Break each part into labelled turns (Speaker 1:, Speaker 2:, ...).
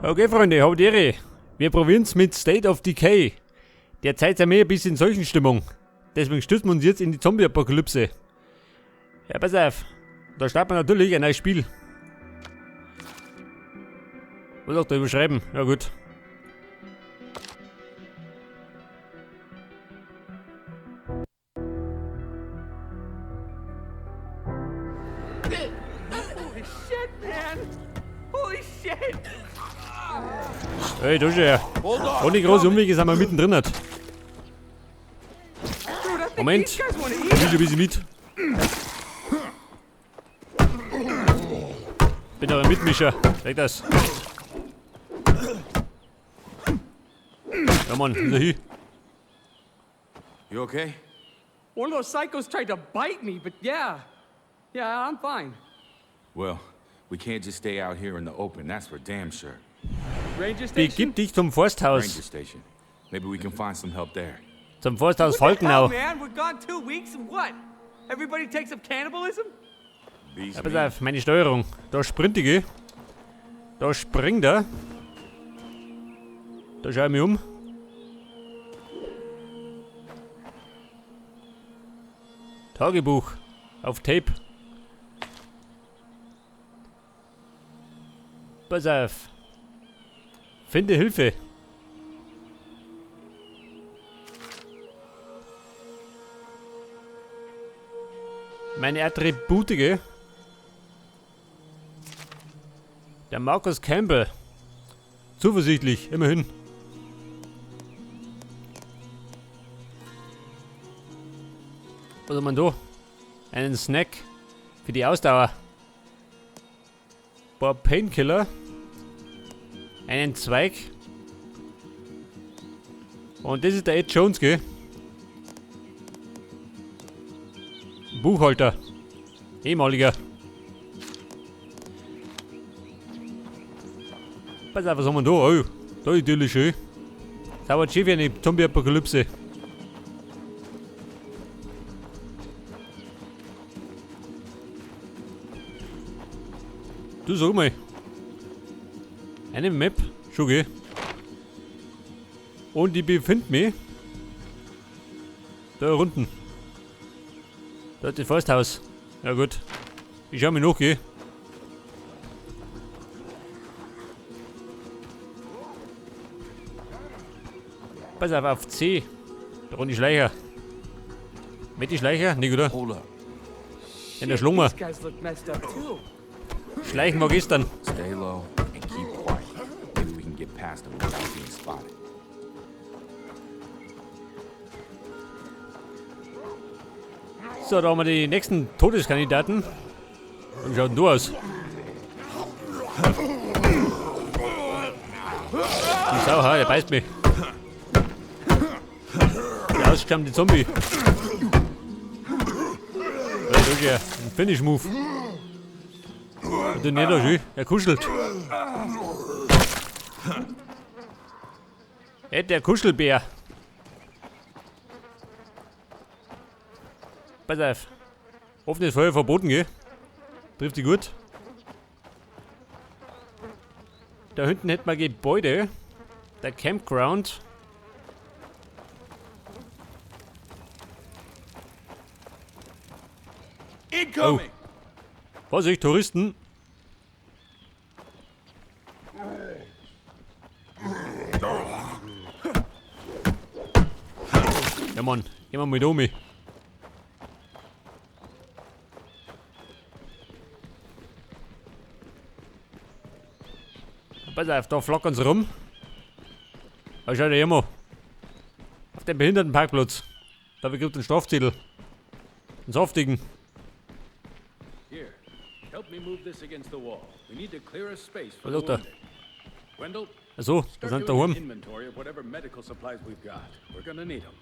Speaker 1: Okay, Freunde, haut Ehre. Wir probieren's mit State of Decay. Derzeit sind wir ein bisschen in solchen Stimmung. Deswegen stürzen wir uns jetzt in die Zombie-Apokalypse. Ja, pass auf. Da starten wir natürlich ein neues Spiel. Was auch da überschreiben? Ja gut.
Speaker 2: Holy shit, man! Holy shit!
Speaker 1: Hey, da ist er. Ohne große Umwege sind wir mittendrin.
Speaker 2: Dude, I think
Speaker 1: Moment.
Speaker 2: these guys want to
Speaker 1: Ich
Speaker 2: eat.
Speaker 1: will ein bisschen mit. Bin aber ein Mitmischer. Sag das. Ja, Mann, ist er hier.
Speaker 3: You okay?
Speaker 2: One of those psychos tried to bite me, but yeah, I'm fine.
Speaker 3: Well, we can't just stay out here in the open, that's for damn sure.
Speaker 2: Ranger station.
Speaker 1: Begib dich zum
Speaker 3: Ranger
Speaker 1: Forsthaus.
Speaker 3: station. Maybe we can find some help there.
Speaker 1: Zum Forsthaus
Speaker 2: What the hell,
Speaker 1: Falkenau.
Speaker 2: man? We're gone 2 weeks and what? Everybody takes up cannibalism?
Speaker 3: Beats
Speaker 1: Ja, pass
Speaker 3: me.
Speaker 1: auf, meine Steuerung. Da sprinte ich. Da springt er. Da schau ich mich um. Tagebuch. Auf Tape. Pass auf. Finde Hilfe. Meine Attribute, gell? Der Marcus Campbell. Zuversichtlich, immerhin. Was hat man da? Einen Snack für die Ausdauer. Ein paar Painkiller. Einen Zweig. Und das ist der Ed Jones, gell? Buchhalter. Ehemaliger. Pass auf, was haben wir da? Oh, da idyllisch schön. Dauert schön wie eine Zombie-Apokalypse. Du sag mal. Eine Map? Schon gell? Und ich befinde mich da unten. Da ist das Forsthaus. Ja gut. Ich schau mich noch, gell? Pass auf C. Da rund die Schleicher. Mit die Schleicher? Nicht, oder?
Speaker 3: Hold up.
Speaker 1: In der Schlummer.
Speaker 2: These guys look messed up too.
Speaker 1: Schleichen war gestern.
Speaker 3: Stay low and keep quiet. Maybe we can get past them without being spotted.
Speaker 1: So, da haben wir die nächsten Todeskandidaten. Und schaut denn du aus? Die Sau, ha, der beißt mich. Der ausgestammte Zombie. Da ist ja ein Finish-Move. Und der nicht da schön, er kuschelt. Der Kuschelbär. Pass auf. Offenes Feuer verboten, gell? Trifft sie gut. Da hinten hätten wir Gebäude. Der Campground.
Speaker 3: Incoming!
Speaker 1: Vorsicht, Touristen. Ja Mann, gehen wir mit um. Pass auf, da flackern sie rum. Da schaut ihr immer. Auf dem Behindertenparkplatz. Da bekommt einen Strafzettel. Einen saftigen.
Speaker 4: Here, help me move this against the wall. We need to clear a space for
Speaker 1: Was
Speaker 4: the
Speaker 1: ist da?
Speaker 4: wounded. Wendell,
Speaker 1: Achso, da
Speaker 4: start
Speaker 1: sind da
Speaker 4: doing an
Speaker 1: heim.
Speaker 4: inventory of whatever medical supplies we've got. We're gonna need them.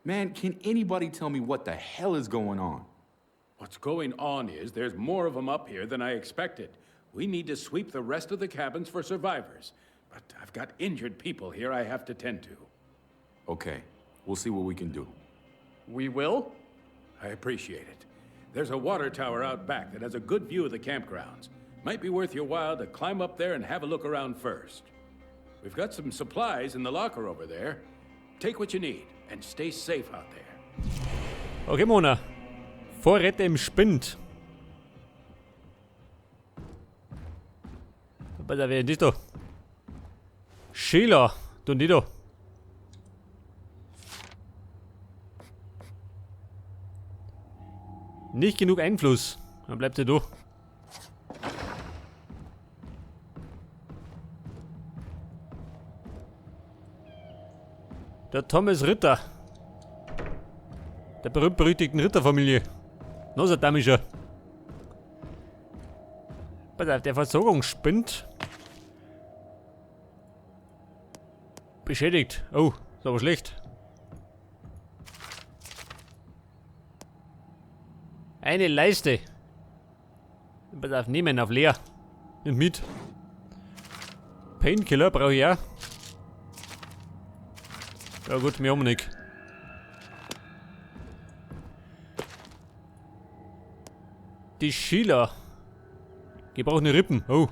Speaker 3: Man, can anybody tell me what the hell is going on?
Speaker 4: What's going on is there's more of them up here than I expected. We need to sweep the rest of the cabins for survivors. But I've got injured people here I have to tend to.
Speaker 3: Okay, we'll see what we can do.
Speaker 2: We will?
Speaker 4: I appreciate it. There's a water tower out back that has a good view of the campgrounds. Might be worth your while to climb up there and have a look around first. We've got some supplies in the locker over there. Take what you need and stay safe out there.
Speaker 1: Okay, Mona. Vorräte im Spind. Was da wäre das da? Sheila. Du nicht da. Nicht genug Einfluss. Dann bleibt er da. Der Thomas Ritter. Der berühmt-berüchtigten Ritterfamilie. Nosadamischer. Pass auf, der Versorgungsspind. Beschädigt. Oh, ist aber schlecht. Eine Leiste. Pass auf, nehmen auf leer. Nimmt mit. Painkiller brauche ich auch. Ja gut, wir haben nicht. Die Sheila. Gebrochene Rippen. Oh.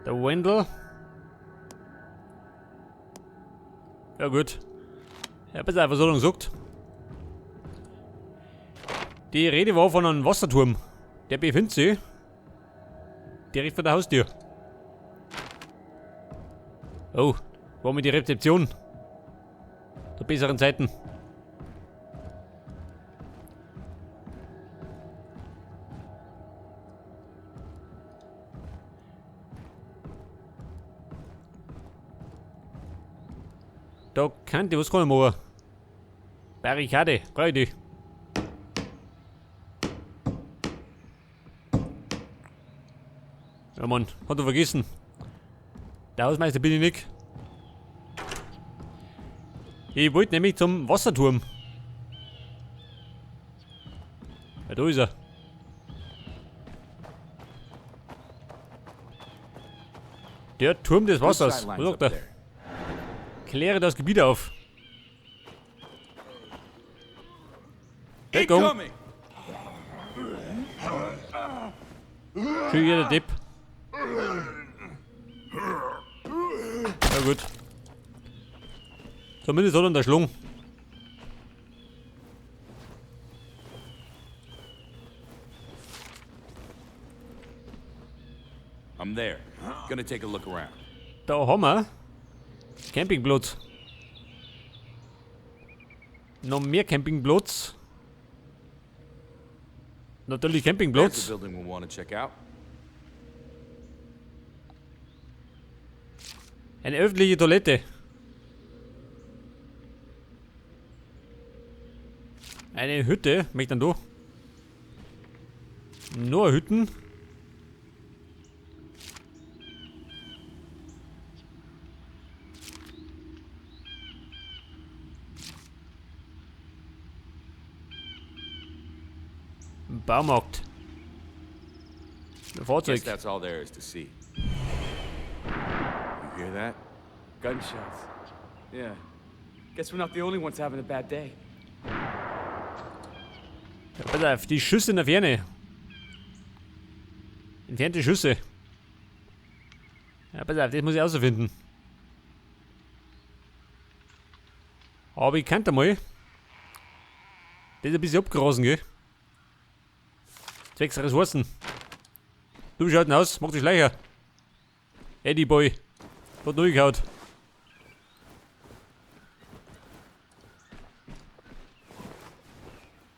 Speaker 1: Der Wendell. Ja gut. Ja, pass auf, was er sagt. Die Rede war von einem Wasserturm. Der befindet sich direkt vor der Haustür. Oh, war mit die Rezeption. Der besseren Zeiten. Da kann die was kann ich machen. Barrikade, brauche ich die. Ja Mann, hat er vergessen. Der Hausmeister bin ich nicht. Ich wollte nämlich zum Wasserturm. Ja, da ist er. Der Turm des Wassers. Was sagt er? Kläre das Gebiet auf. Deckung. Schön jeder Depp. Ja gut. Zumindest hat er den Schlung.
Speaker 3: I'm there. Gonna take a look around.
Speaker 1: Da haben wir Campingplatz. Noch mehr Campingplatz. Natürlich
Speaker 3: There's the
Speaker 1: Campingplatz.
Speaker 3: building we'll want to check out.
Speaker 1: Eine öffentliche Toilette. Eine Hütte. Möchte dann da. Nur Hütten. Baumarkt. Ein Fahrzeug.
Speaker 3: Guess that's all there is to see. You hear that?
Speaker 2: Gunshots. Yeah. Guess we're not the only ones having a bad day.
Speaker 1: Ja, pass auf, die Schüsse in der Ferne. Entfernte Schüsse. Ja, pass auf, das muss ich herausfinden. Aber ich kannte mal. Das ist ein bisschen abgerasen, gell? Zwecks Ressourcen. Du schaut aus, mach dich schleicher. Eddie Boy. Hat durchgehaut.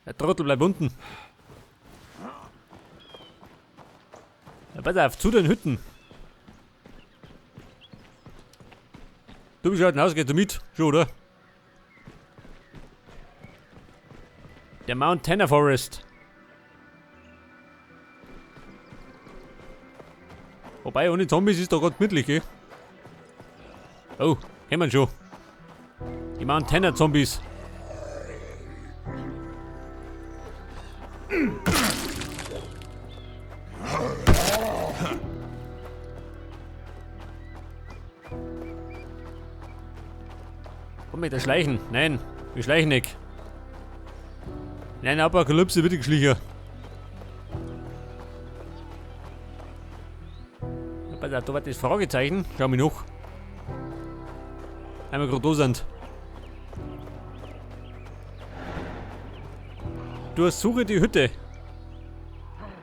Speaker 1: Der Trottel bleibt unten. Ja, pass auf, zu den Hütten. Du bist halt ein Haus, gehst du mit? Schon, oder? Der Montana Forest. Wobei, ohne Zombies ist doch ganz gemütlich, gell? Oh, kennen wir schon. Die Montana Zombies. Komm mit der Schleichen. Nein, wir schleichen nicht. In einer Apokalypse wird geschlichen. Pass auf, da war das Fragezeichen. Schau mich noch. Einmal gerade da sind. Durchsuche die Hütte.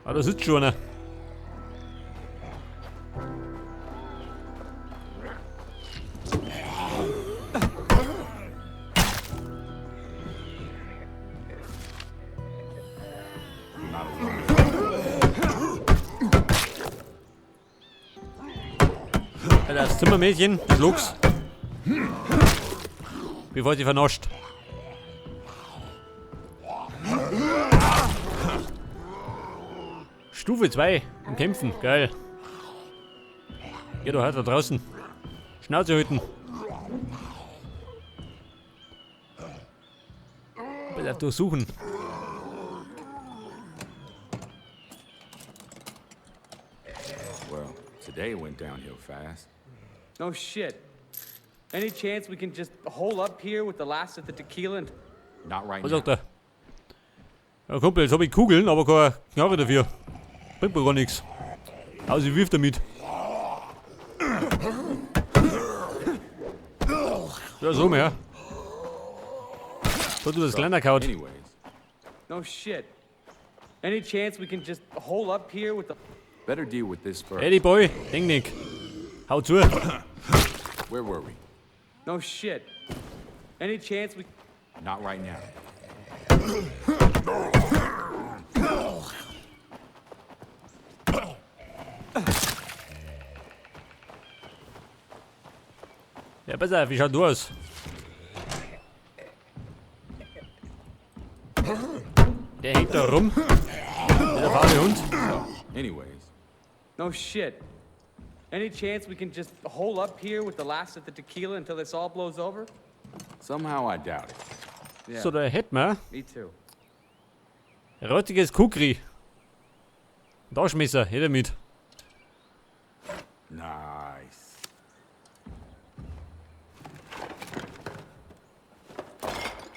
Speaker 1: Ah, da sitzt schon einer. Das Zimmermädchen, schluck's. Bevor sie vernascht. Stufe 2 im Kämpfen, geil. Geh doch halt da draußen. Schnauze halten. Bitte auf durchsuchen.
Speaker 3: Well, today went downhill fast.
Speaker 2: No shit. Any chance we can just hole up here with the last of the tequila and...
Speaker 3: Not right
Speaker 1: Was
Speaker 3: now.
Speaker 1: sagt er? Ja, Kumpel, jetzt hab ich Kugeln, aber keine Knarre dafür. Bringt mir gar nichts. Also ich wirf damit. Ja, so mehr. So du das kleiner kaut.
Speaker 3: Anyways,
Speaker 2: No shit. Any chance we can just hole up here with the...
Speaker 3: better deal with this first.
Speaker 1: Eddie Boy, denk nicht. Hau zu.
Speaker 3: Where were we?
Speaker 2: No shit. Any chance we...
Speaker 3: Not right now.
Speaker 1: Ja, pass auf, wie schaut du aus? Der hängt da rum. Der faule Hund.
Speaker 3: Anyways,
Speaker 2: No shit. Any chance we can just hole up here with the last of the tequila until this all blows over?
Speaker 3: somehow I doubt it.
Speaker 2: Yeah,
Speaker 1: So, da hätten wir
Speaker 2: me too.
Speaker 1: rottiges Kukri. Taschenmesser, hätte er mit.
Speaker 3: Nice.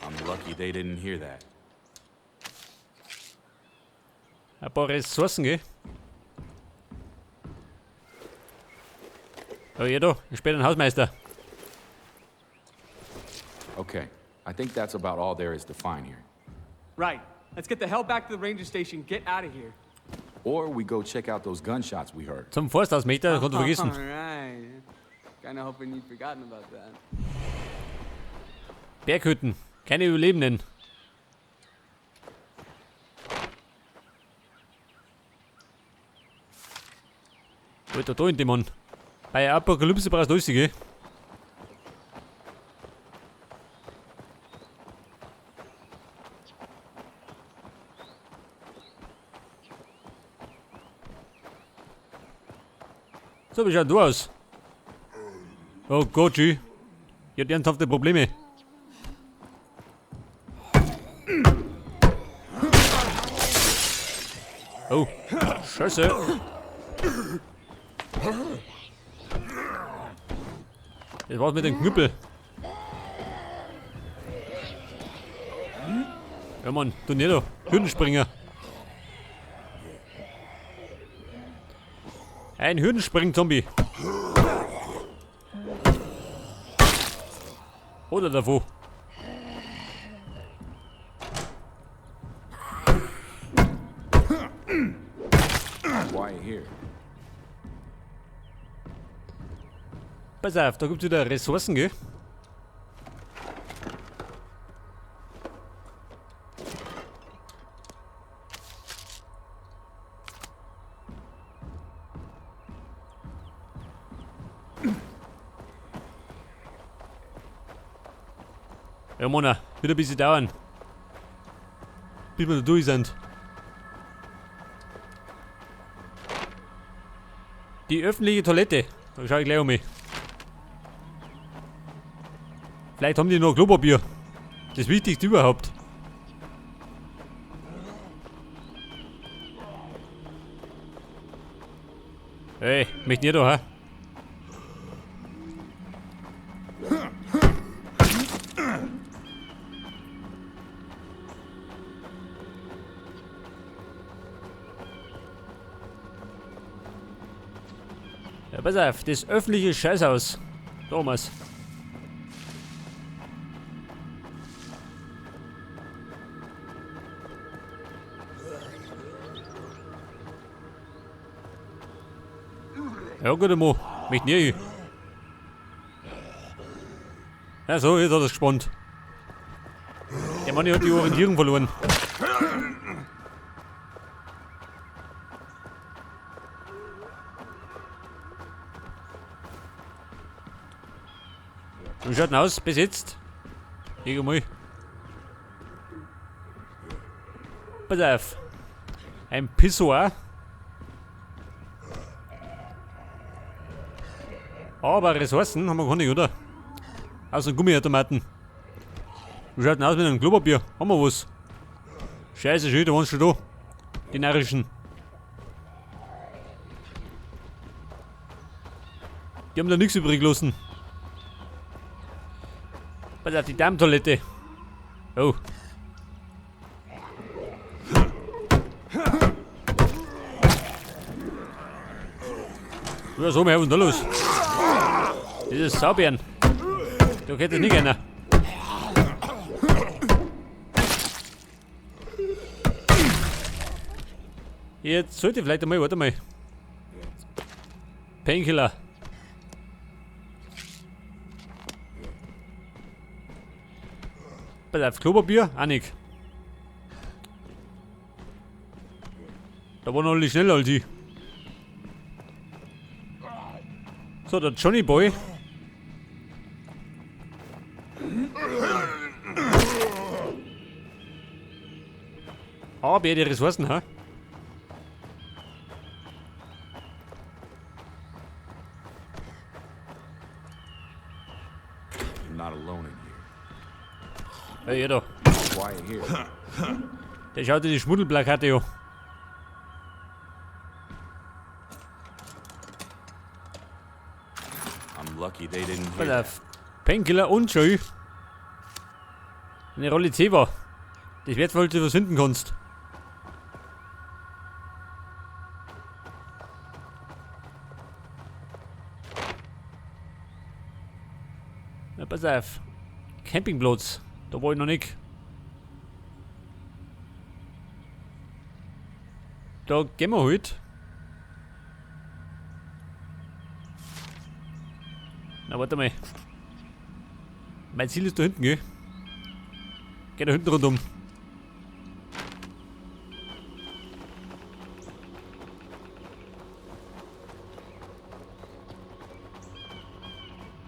Speaker 3: I'm lucky they didn't hear that.
Speaker 1: Ein paar Ressourcen, gell? Oh, ja da, ich bin ein Hausmeister.
Speaker 3: Okay, I think that's about all there is to find here.
Speaker 2: Right. Let's get the hell back to the ranger station. Get out of here.
Speaker 3: Or we go check out those gunshots we heard.
Speaker 1: Zum Forsthausmeister, konnte vergessen.
Speaker 2: Alright. Kinda hoping you'd forgotten about that.
Speaker 1: Berghütten, keine Überlebenden. Alter, da in dem Mann. Bei Apokalypse brauchst du alles, gell? So, wie schaut du aus? Oh Gott, G. Ihr habt ernsthafte Probleme. Oh, Scheiße. Das war's mit dem Knüppel. Ja Mann, du nicht da. Hürdenspringer. Ein Hürdenspring-Zombie. Oder davor.
Speaker 3: Why here?
Speaker 1: Pass auf, da gibt's wieder Ressourcen, gell? Ja, Mona, wird ein bisschen dauern. Bis wir da durch sind. Die öffentliche Toilette. Da schau ich gleich um mich. Vielleicht haben die noch Klopapier. Das Wichtigste überhaupt. Hey, möchte nicht da, ha? Ja, pass auf, das öffentliche Scheißhaus. Thomas. Ja, gut, Mo. Mich nie. Ja, so, jetzt hat er es gespannt. Der Mann hat die Orientierung verloren. Wie schaut denn aus? Bis jetzt? Leg mal. Pass auf. Ein Pissoir. Aber Ressourcen haben wir gar nicht, oder? Außer Gummiautomaten. Wie schaut denn aus mit einem Klopapier? Haben wir was? Scheiße, schön, da waren schon da. Die Narrischen. Die haben da nichts übrig gelassen. Pass auf, die Darmtoilette. Oh. Ja, so, was ist denn da los? Dieses Saubären. Da geht es nicht einer. Jetzt sollte ich vielleicht einmal, warte mal. Painkiller. Pass auf, Klopapier? Auch nicht. Da waren alle schneller als ich. So, der Johnny Boy. Aber die Ressourcen, ha?
Speaker 3: You're not alone in here.
Speaker 1: Ja, jeder.
Speaker 3: Quiet here.
Speaker 1: Der schaut dir die Schmuddelplakate an.
Speaker 3: I'm lucky they didn't
Speaker 1: Pass
Speaker 3: hear.
Speaker 1: auf. Painkiller und Joy. Eine Rolle Zewa. Das wertvollste, was du finden kannst. Na, pass auf. Campingplatz. Da war ich noch nicht. Da gehen wir halt. Na, warte mal. Mein Ziel ist da hinten, gell? Geh da hinten rundum.